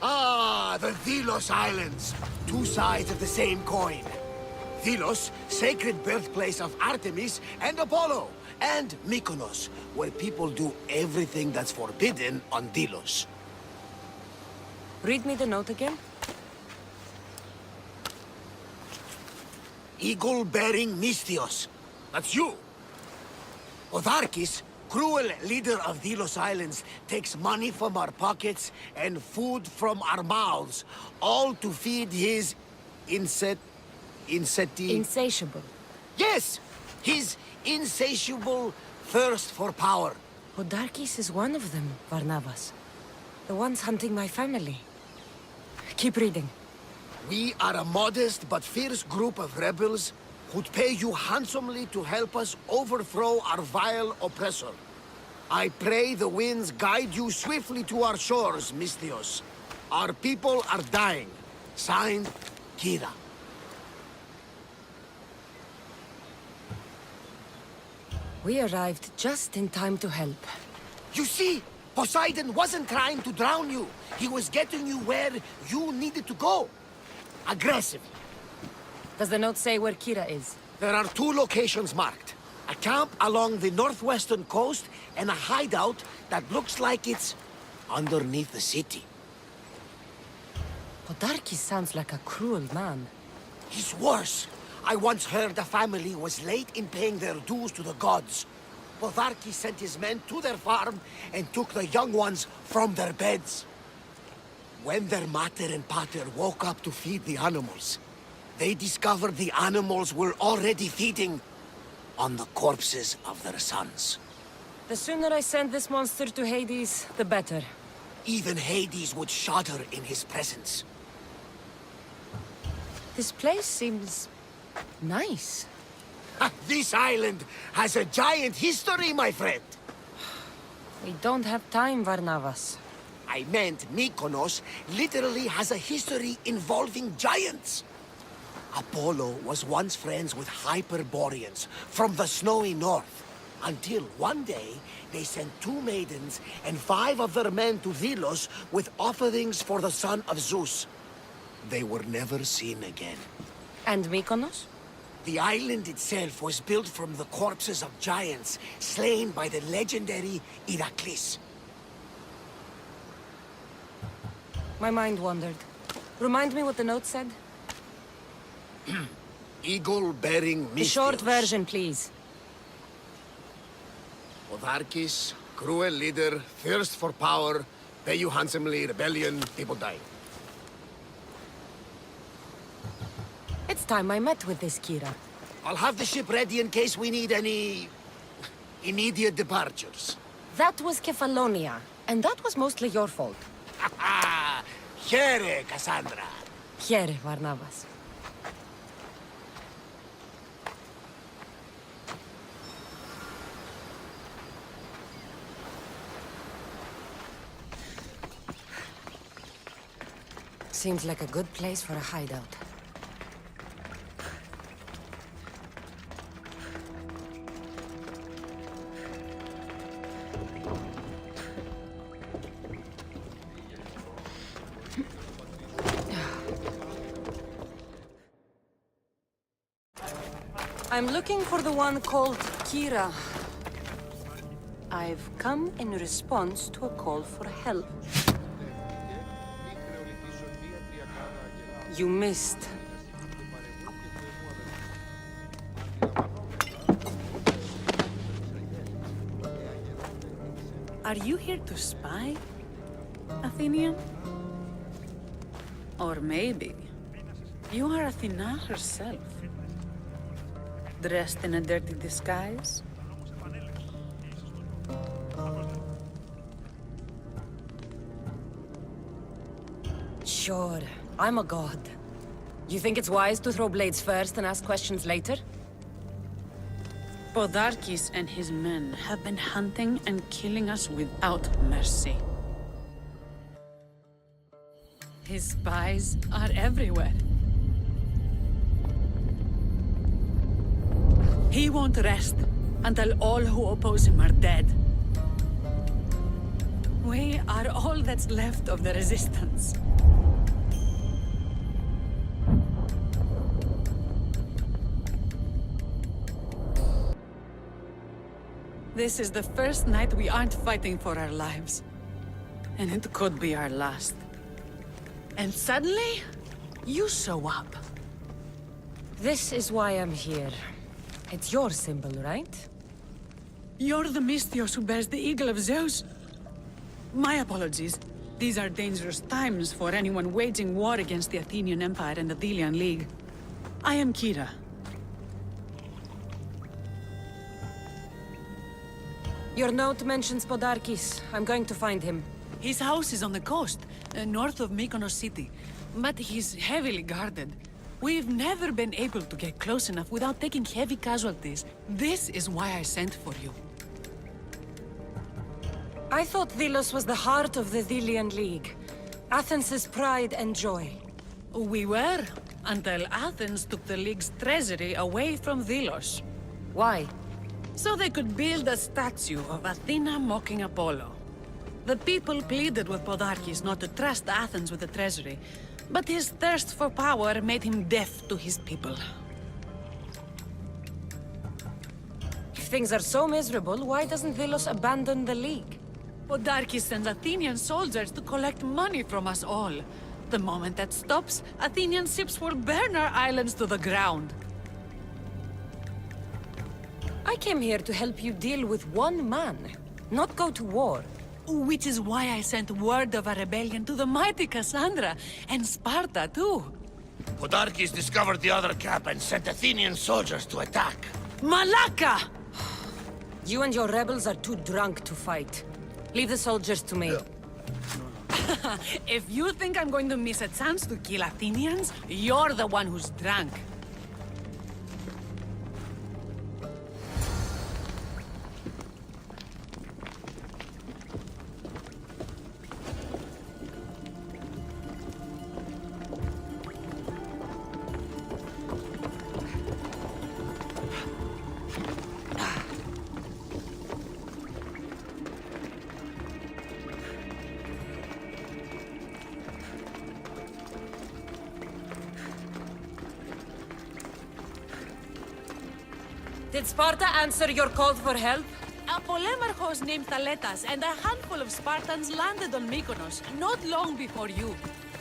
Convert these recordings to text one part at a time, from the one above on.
Ah, the Delos Islands. Two sides of the same coin. Delos, sacred birthplace of Artemis and Apollo. And Mykonos, where people do everything that's forbidden on Delos. Read me the note again. Eagle-bearing Mystios. That's you. Otharkis, cruel leader of Delos Islands, takes money from our pockets and food from our mouths, all to feed his Insatiable. Yes! His insatiable thirst for power. Odarkis is one of them, Varnavas. The ones hunting my family. Keep reading. We are a modest but fierce group of rebels who'd pay you handsomely to help us overthrow our vile oppressor. I pray the winds guide you swiftly to our shores, Mystios. Our people are dying. Signed, Kira. We arrived just in time to help. You see, Poseidon wasn't trying to drown you. He was getting you where you needed to go. Aggressive. Does the note say where Kira is? There are two locations marked. A camp along the northwestern coast and a hideout that looks like it's underneath the city. Odarkis sounds like a cruel man. He's worse. I once heard the family was late in paying their dues to the gods. Otharkis sent his men to their farm and took the young ones from their beds. When their mater and pater woke up to feed the animals, they discovered the animals were already feeding on the corpses of their sons. The sooner I send this monster to Hades, the better. Even Hades would shudder in his presence. This place seems nice. This island has a giant history, my friend. We don't have time, Varnavas. I meant Mykonos literally has a history involving giants. Apollo was once friends with Hyperboreans from the snowy north, until one day they sent 2 maidens and 5 of their men to Delos with offerings for the son of Zeus. They were never seen again. And Mykonos? The island itself was built from the corpses of giants slain by the legendary Iraklis. My mind wandered. Remind me what the note said? Eagle-bearing Mystios. The short version, please. Otharkis, cruel leader, thirst for power, pay you handsomely, rebellion, people dying. It's time I met with this Kira. I'll have the ship ready in case we need any immediate departures. That was Kefalonia, and that was mostly your fault. Here, Cassandra. Here, Varnavas. Seems like a good place for a hideout. I'm looking for the one called Kira. I've come in response to a call for help. You missed. Are you here to spy, Athenian? Or maybe you are Athena herself, dressed in a dirty disguise? Sure, I'm a god. You think it's wise to throw blades first and ask questions later? Podarkis and his men have been hunting and killing us without mercy. His spies are everywhere. He won't rest until all who oppose him are dead. We are all that's left of the resistance. This is the first night we aren't fighting for our lives. And it could be our last. And suddenly, you show up. This is why I'm here. It's your symbol, right? You're the Mystios who bears the eagle of Zeus. My apologies. These are dangerous times for anyone waging war against the Athenian Empire and the Delian League. I am Kira. Your note mentions Podarkis. I'm going to find him. His house is on the coast, north of Mykonos city. But he's heavily guarded. We've never been able to get close enough without taking heavy casualties. This is why I sent for you. I thought Delos was the heart of the Delian League. Athens' pride and joy. We were, until Athens took the League's treasury away from Delos. Why? So they could build a statue of Athena mocking Apollo. The people pleaded with Podarkis not to trust Athens with the treasury, but his thirst for power made him deaf to his people. If things are so miserable, why doesn't Delos abandon the League? Podarkis sends Athenian soldiers to collect money from us all. The moment that stops, Athenian ships will burn our islands to the ground. I came here to help you deal with one man, not go to war. Which is why I sent word of a rebellion to the mighty Cassandra, and Sparta too. Podarkis discovered the other camp and sent Athenian soldiers to attack. Malaka! You and your rebels are too drunk to fight. Leave the soldiers to me. If you think I'm going to miss a chance to kill Athenians, you're the one who's drunk. Did Sparta answer your call for help? A polemarchos named Thaletas and a handful of Spartans landed on Mykonos, not long before you.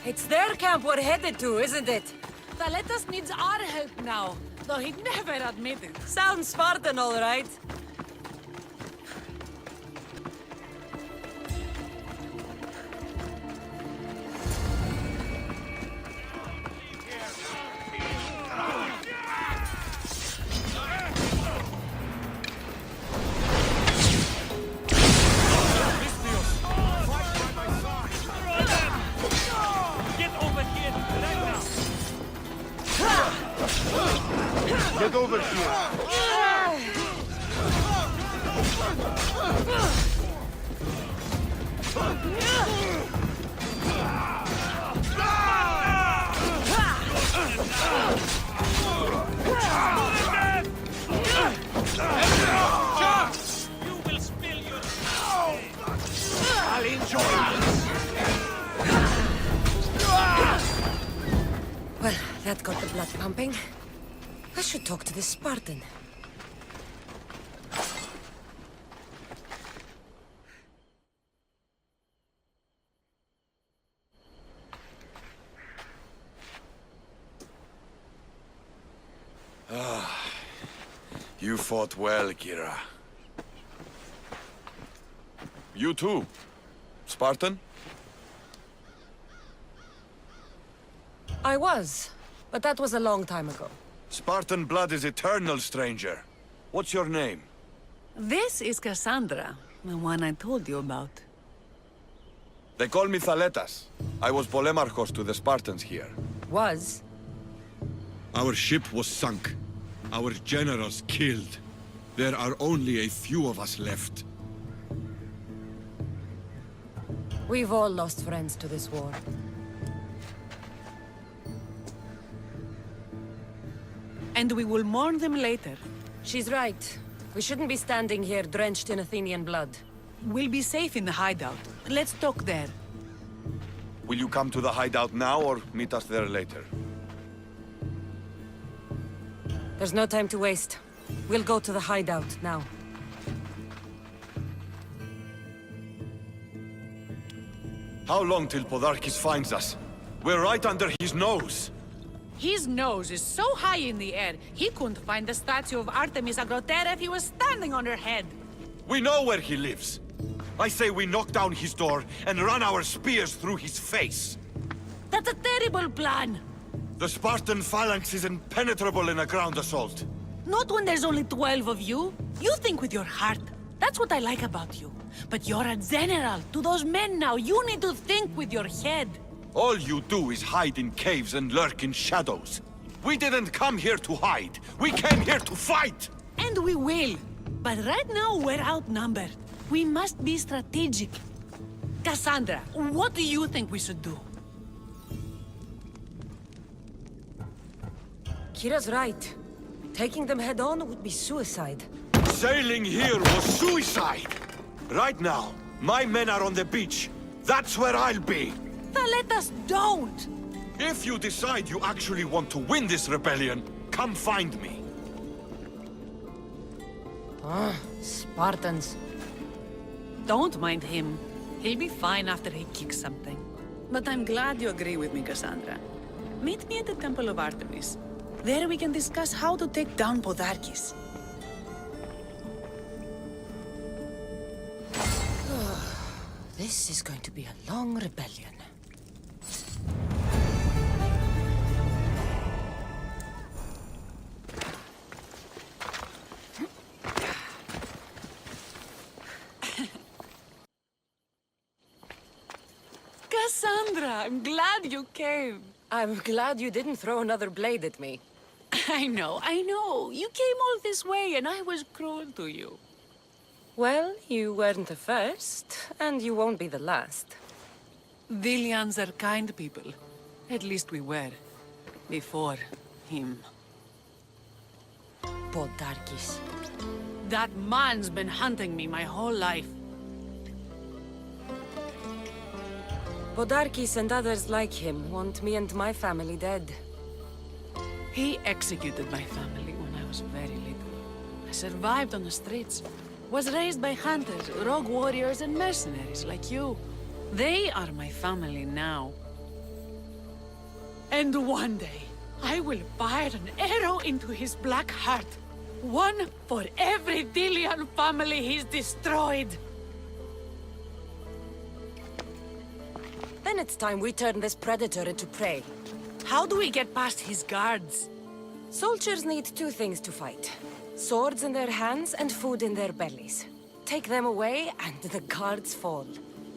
It's their camp we're headed to, isn't it? Thaletas needs our help now, though he'd never admit it. Sounds Spartan, all right. Get over here! You will spill your... I'll enjoy this. Well, that got the blood pumping. I should talk to this Spartan. You fought well, Kira. You too. Spartan? I was, but that was a long time ago. Spartan blood is eternal, stranger. What's your name? This is Cassandra, the one I told you about. They call me Thaletas. I was polemarchos to the Spartans here. Was? Our ship was sunk. Our generals killed. There are only a few of us left. We've all lost friends to this war. And we will mourn them later. She's right. We shouldn't be standing here drenched in Athenian blood. We'll be safe in the hideout. Let's talk there. Will you come to the hideout now or meet us there later? There's no time to waste. We'll go to the hideout now. How long till Podarkis finds us? We're right under his nose. His nose is so high in the air, he couldn't find the statue of Artemis Agrotera if he was standing on her head. We know where he lives. I say we knock down his door and run our spears through his face. That's a terrible plan. The Spartan phalanx is impenetrable in a ground assault. Not when there's only 12 of you. You think with your heart. That's what I like about you. But you're a general. To those men now, you need to think with your head. All you do is hide in caves and lurk in shadows. We didn't come here to hide. We came here to fight! And we will. But right now, we're outnumbered. We must be strategic. Cassandra, what do you think we should do? Kira's right. Taking them head on would be suicide. Sailing here was suicide! Right now, my men are on the beach. That's where I'll be. Let us don't! If you decide you actually want to win this rebellion, come find me. Spartans. Don't mind him. He'll be fine after he kicks something. But I'm glad you agree with me, Cassandra. Meet me at the Temple of Artemis. There we can discuss how to take down Podarkis. This is going to be a long rebellion. Cassandra, I'm glad you came. I'm glad you didn't throw another blade at me. I know. You came all this way and I was cruel to you. Well, you weren't the first, and you won't be the last. Dilians are kind people. At least we were. Before him. Podarkis. That man's been hunting me my whole life. Podarkis and others like him want me and my family dead. He executed my family when I was very little. I survived on the streets. Was raised by hunters, rogue warriors, and mercenaries like you. They are my family now. And one day, I will fire an arrow into his black heart. One for every Dilian family he's destroyed. Then it's time we turn this predator into prey. How do we get past his guards? Soldiers need two things to fight. Swords in their hands and food in their bellies. Take them away, and the guards fall.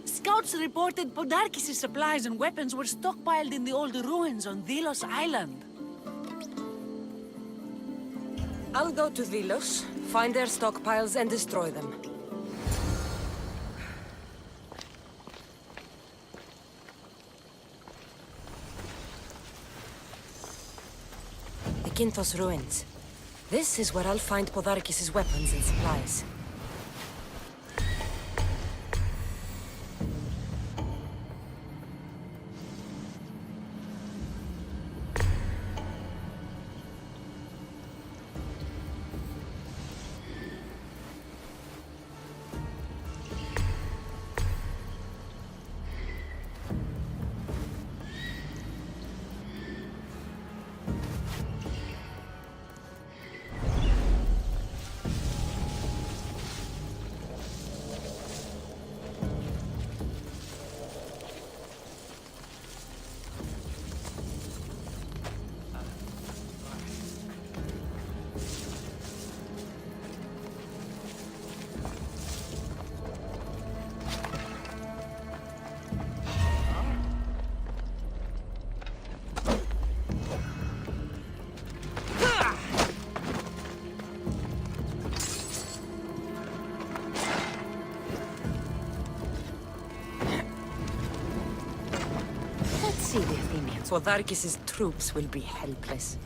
Scouts reported Podarkis' supplies and weapons were stockpiled in the old ruins on Delos Island. I'll go to Delos, find their stockpiles, and destroy them. The Kinthos ruins. This is where I'll find Podarkis' weapons and supplies. See the Athenians. Podarkis' troops will be helpless.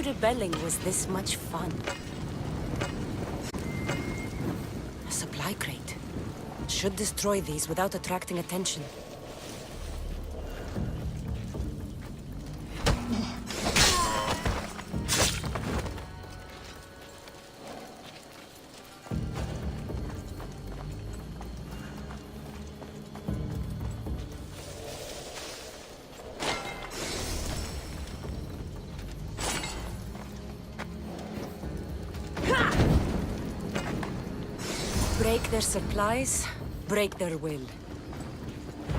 rebelling was this much fun. A supply crate. Should destroy these without attracting attention. Break their supplies, break their will.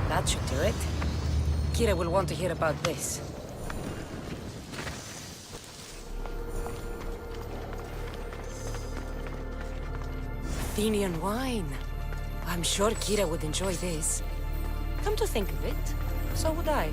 That should do it. Kira will want to hear about this. Athenian wine. I'm sure Kira would enjoy this. Come to think of it, so would I.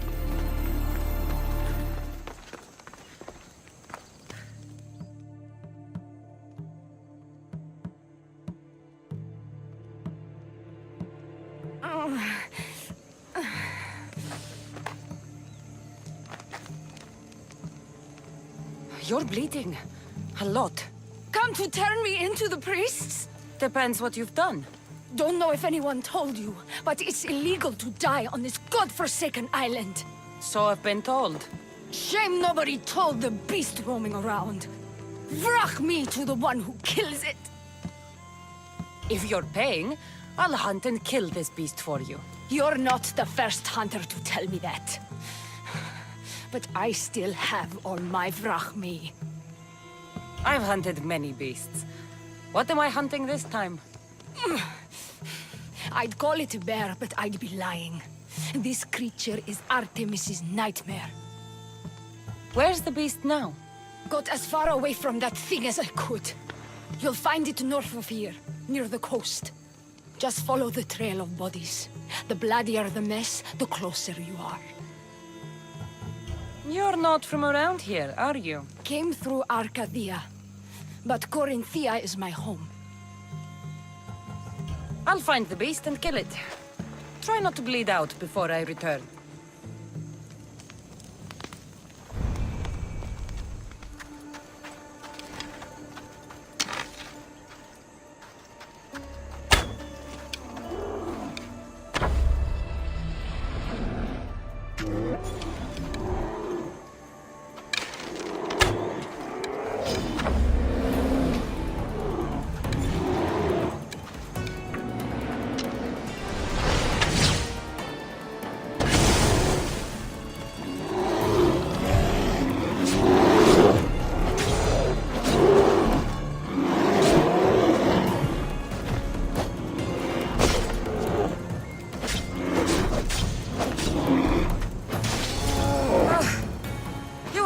You're bleeding. A lot. Come to turn me into the priests? Depends what you've done. Don't know if anyone told you, but it's illegal to die on this godforsaken island. So I've been told. Shame nobody told the beast roaming around. Vrach me to the one who kills it. If you're paying, I'll hunt and kill this beast for you. You're not the first hunter to tell me that. But I still have all my vrach me. I've hunted many beasts. What am I hunting this time? I'd call it a bear, but I'd be lying. This creature is Artemis's nightmare. Where's the beast now? Got as far away from that thing as I could. You'll find it north of here, near the coast. Just follow the trail of bodies. The bloodier the mess, the closer you are. You're not from around here, are you? Came through Arcadia, but Corinthia is my home. I'll find the beast and kill it. Try not to bleed out before I return.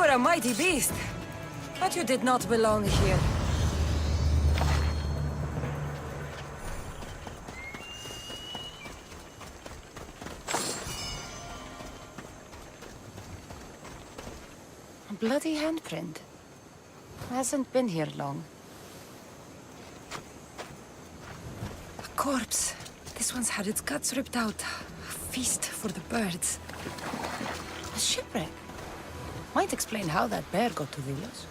A mighty beast, but you did not belong here. A bloody handprint. Hasn't been here long. A corpse. This one's had its guts ripped out. A feast for the birds. A shipwreck. Might explain how that bear got to Vilos.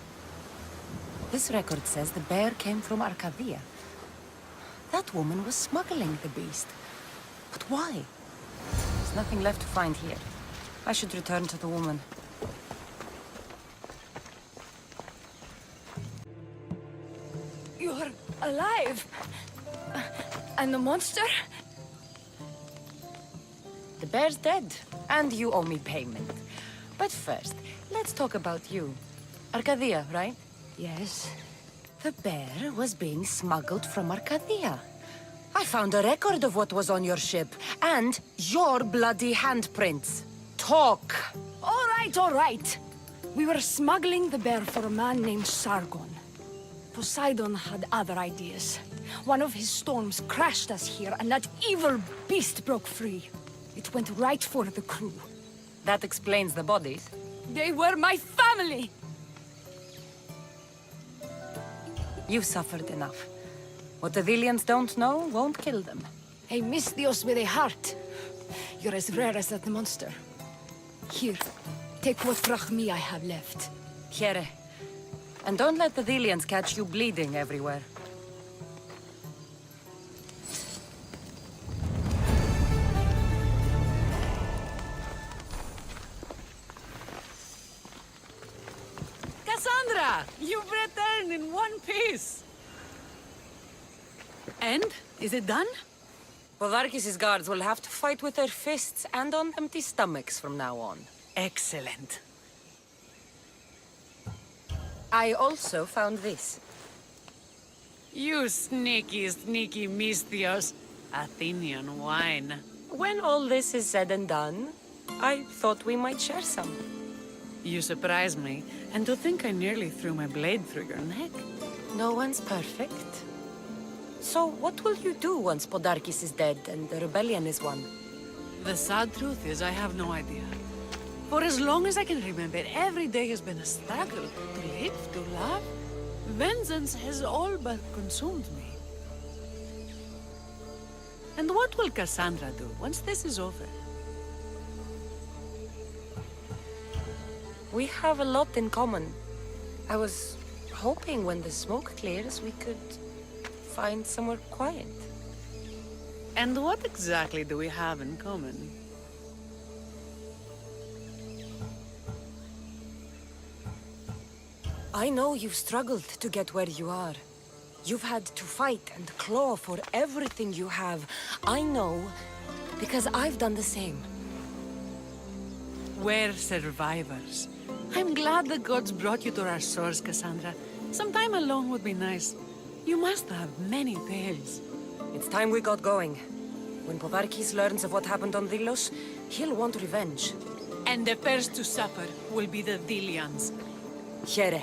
This record says the bear came from Arcadia. That woman was smuggling the beast. But why? There's nothing left to find here. I should return to the woman. You're alive! And the monster? The bear's dead, and you owe me payment. But first, let's talk about you. Arcadia, right? Yes. The bear was being smuggled from Arcadia. I found a record of what was on your ship, and your bloody handprints. Talk! All right. We were smuggling the bear for a man named Sargon. Poseidon had other ideas. One of his storms crashed us here, and that evil beast broke free. It went right for the crew. That explains the bodies. They were my family! You've suffered enough. What the Vilians don't know won't kill them. A Misthios with a heart. You're as rare as that monster. Here, take what Vrachmi I have left. Here, And don't let the Delians catch you bleeding everywhere. Cassandra! You've returned in one piece! And? Is it done? Podarkis' guards will have to fight with their fists and on empty stomachs from now on. Excellent. I also found this. You sneaky, sneaky Mystios. Athenian wine. When all this is said and done, I thought we might share some. You surprise me. And to think I nearly threw my blade through your neck. No one's perfect. So what will you do once Podarkis is dead and the rebellion is won? The sad truth is I have no idea. For as long as I can remember, every day has been a struggle. To live, to love. Vengeance has all but consumed me. And what will Cassandra do once this is over? We have a lot in common. I was hoping when the smoke clears we could find somewhere quiet. And what exactly do we have in common? I know you've struggled to get where you are. You've had to fight and claw for everything you have. I know, because I've done the same. We're survivors. I'm glad the gods brought you to our shores, Cassandra. Some time alone would be nice. You must have many tales. It's time we got going. When Podarkis learns of what happened on Delos, he'll want revenge. And the first to suffer will be the Delians. Here.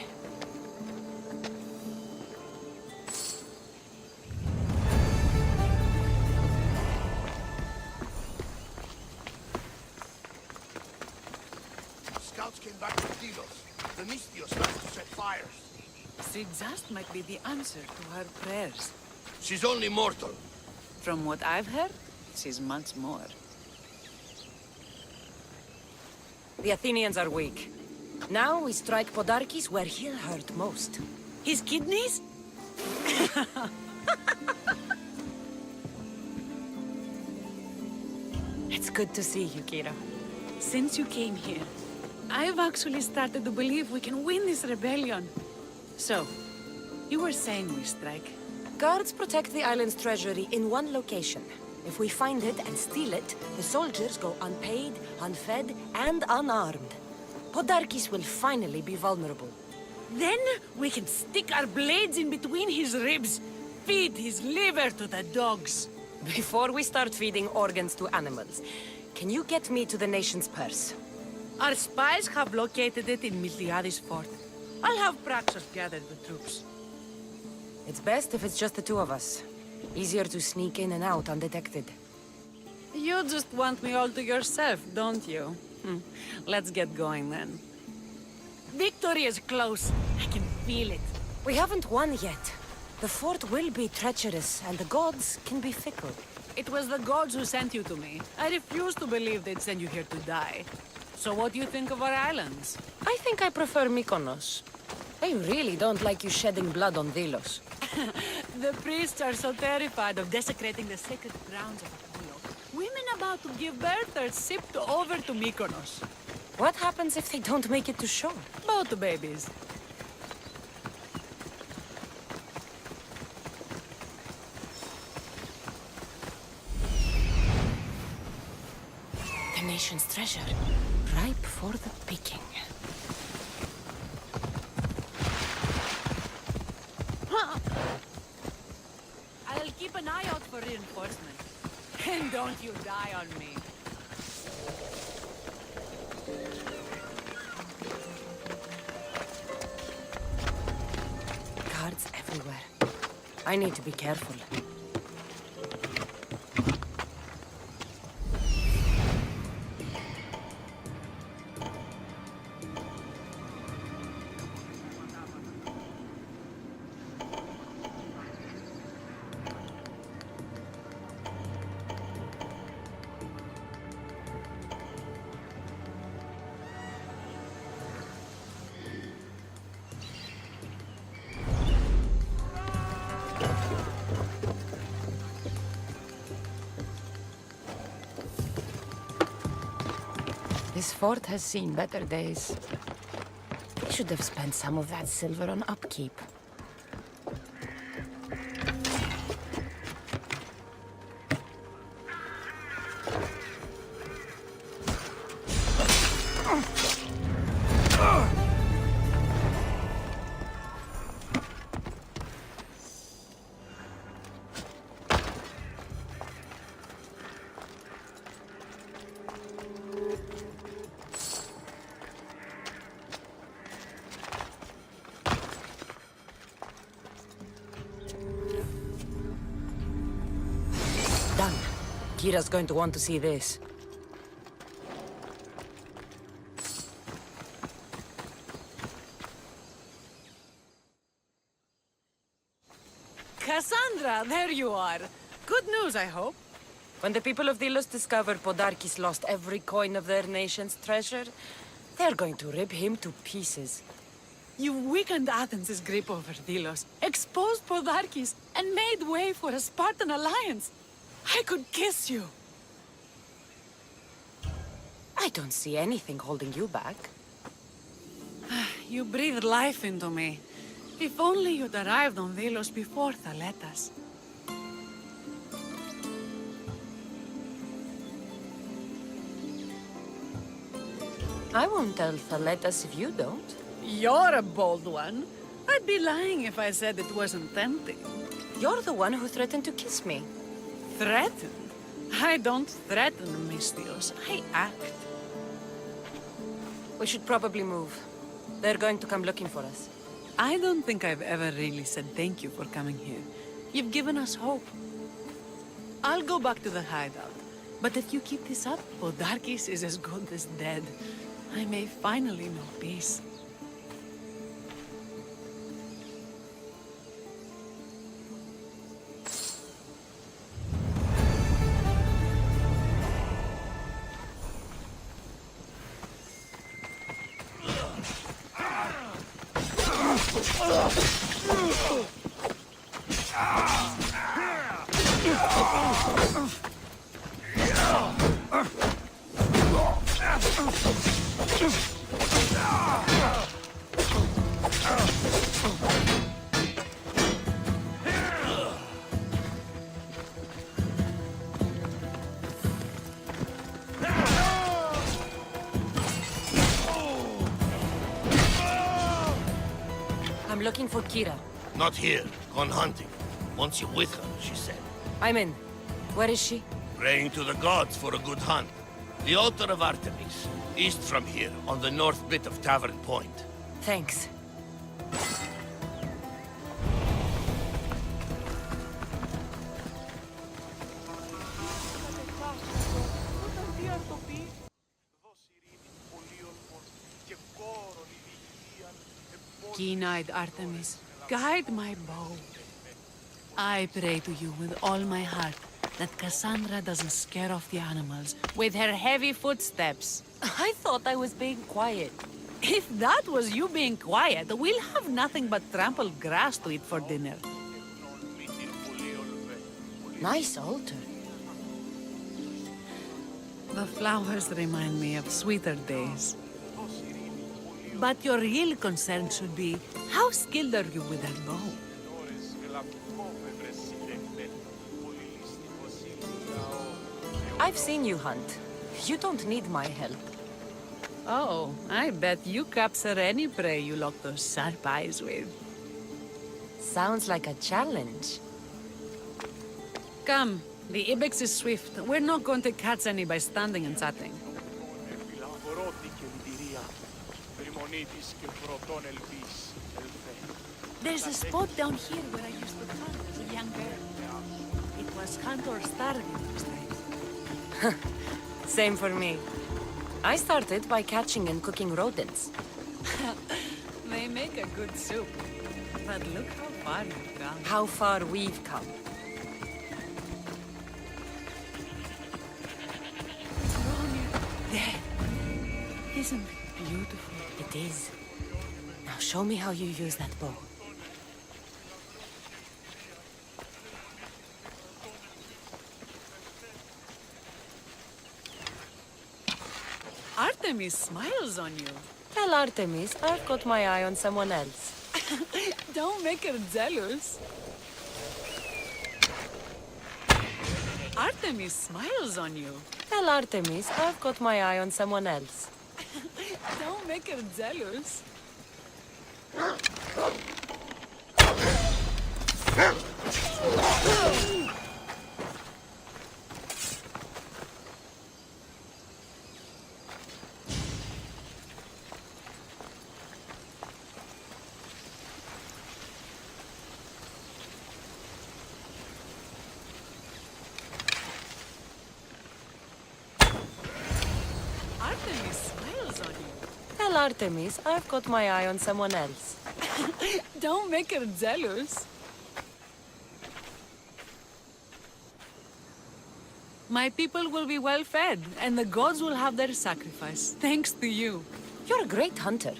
Scouts came back from Delos. The Mystios left to set fires. Sigzast might be the answer to her prayers. She's only mortal. From what I've heard, she's much more. The Athenians are weak. Now we strike Podarkis where he'll hurt most. His kidneys? It's good to see you, Kira. Since you came here, I've actually started to believe we can win this rebellion. So, you were saying we strike? Guards protect the island's treasury in one location. If we find it and steal it, the soldiers go unpaid, unfed, and unarmed. Podarkis will finally be vulnerable. Then we can stick our blades in between his ribs, feed his liver to the dogs. Before we start feeding organs to animals, can you get me to the nation's purse? Our spies have located it in Miltiades' fort. I'll have Praxos gather the troops. It's best if it's just the two of us. Easier to sneak in and out undetected. You just want me all to yourself, don't you? Let's get going then. Victory is close. I can feel it. We haven't won yet. The fort will be treacherous, and the gods can be fickle. It was the gods who sent you to me. I refuse to believe they'd send you here to die. So what do you think of our islands? I think I prefer Mykonos. I really don't like you shedding blood on Delos. The priests are so terrified of desecrating the sacred grounds of Apollo. Women about to give birth are shipped over to Mykonos. What happens if they don't make it to shore? Both babies. The nation's treasure, ripe for the picking. I'll keep an eye out for reinforcement. And don't you die on me. Guards everywhere. I need to be careful. This fort has seen better days. We should have spent some of that silver on upkeep. Done. Kira's going to want to see this. Cassandra, there you are. Good news, I hope. When the people of Delos discover Podarkis lost every coin of their nation's treasure, they're going to rip him to pieces. You weakened Athens' grip over Delos, exposed Podarkis, and made way for a Spartan alliance. I could kiss you. I don't see anything holding you back. You breathed life into me. If only you'd arrived on Delos before Thaletas. I won't tell Thaletas if you don't. You're a bold one. I'd be lying if I said it wasn't tempting. You're the one who threatened to kiss me. Threaten? I don't threaten, Mystios. I act. We should probably move. They're going to come looking for us. I don't think I've ever really said thank you for coming here. You've given us hope. I'll go back to the hideout. But if you keep this up, Podarkis is as good as dead. I may finally know peace. I'm looking for Kira. Not here. Gone hunting. Wants you with her, she said. I'm in. Where is she? Praying to the gods for a good hunt. The altar of Artemis. East from here, on the north bit of Tavern Point. Thanks. Keen-eyed Artemis, guide my bow. I pray to you with all my heart that Cassandra doesn't scare off the animals with her heavy footsteps. I thought I was being quiet. If that was you being quiet, we'll have nothing but trampled grass to eat for dinner. Nice altar. The flowers remind me of sweeter days. But your real concern should be, how skilled are you with that bow? I've seen you hunt. You don't need my help. Oh, I bet you capture any prey you lock those sharp eyes with. Sounds like a challenge. Come, the ibex is swift. We're not going to catch any by standing and chatting. There's a spot down here where I used to hunt as a young girl. It was hunt or starve in those days. Same for me. I started by catching and cooking rodents. They make a good soup. But look how far you've come. How far we've come. There. Isn't it beautiful? It is. Now show me how you use that bow. Artemis smiles on you. Tell Artemis I've got my eye on someone else. Don't make her jealous. Artemis smiles on you. Tell Artemis I've got my eye on someone else. Don't make her jealous. Artemis smiles on you. Tell Artemis I've got my eye on someone else. Don't make her jealous. My people will be well fed, and the gods will have their sacrifice, thanks to you. You're a great hunter.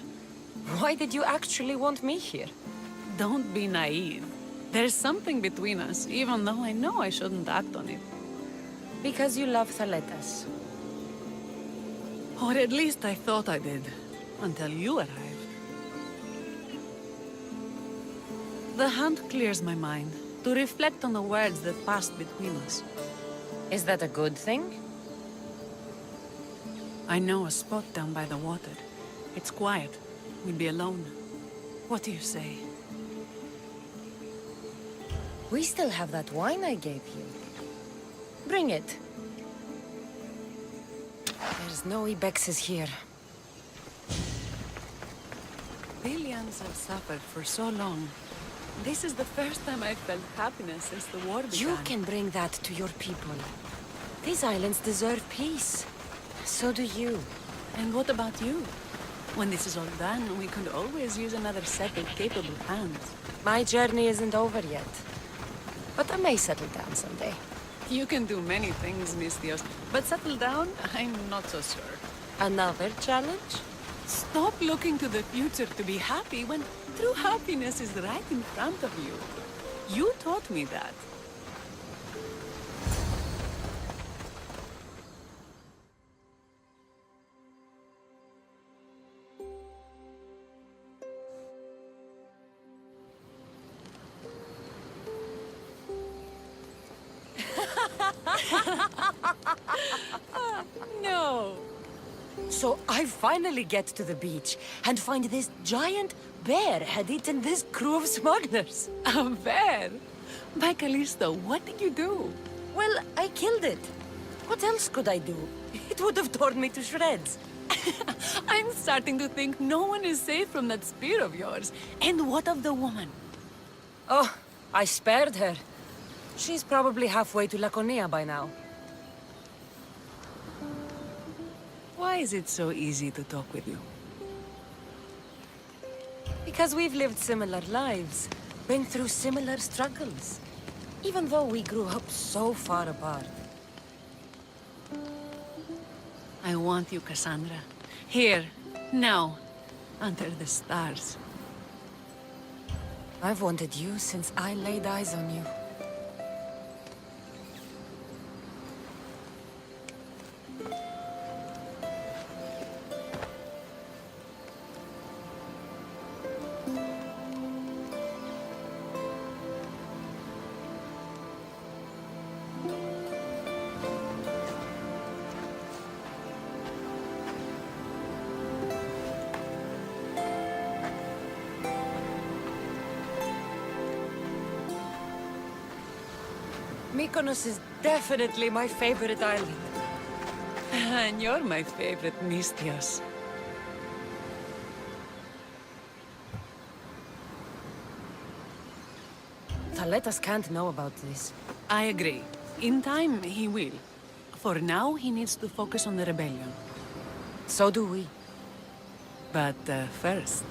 Why did you actually want me here? Don't be naive. There's something between us, even though I know I shouldn't act on it. Because you love Thaletas. Or at least I thought I did, until you arrived. The hunt clears my mind, to reflect on the words that passed between us. Is that a good thing? I know a spot down by the water. It's quiet. We'd be alone. What do you say? We still have that wine I gave you. Bring it. There's no ibexes here. Billions have suffered for so long. This is the first time I've felt happiness since the war began. You can bring that to your people. These islands deserve peace. So do you. And what about you? When this is all done, we could always use another set of capable hands. My journey isn't over yet. But I may settle down someday. You can do many things, Mystios, but settle down, I'm not so sure. Another challenge? Stop looking to the future to be happy when true happiness is right in front of you. You taught me that. No. So I finally get to the beach and find this giant bear had eaten this crew of smugglers. A bear? My Callisto, what did you do? Well, I killed it. What else could I do? It would have torn me to shreds. I'm starting to think no one is safe from that spear of yours. And what of the woman? Oh, I spared her. She's probably halfway to Laconia by now. Why is it so easy to talk with you? Because we've lived similar lives, been through similar struggles. Even though we grew up so far apart. I want you, Cassandra. Here, now, under the stars. I've wanted you since I laid eyes on you. Mykonos is definitely my favorite island. And you're my favorite, Mystios. Thaletas can't know about this. I agree. In time, he will. For now, he needs to focus on the rebellion. So do we. But first...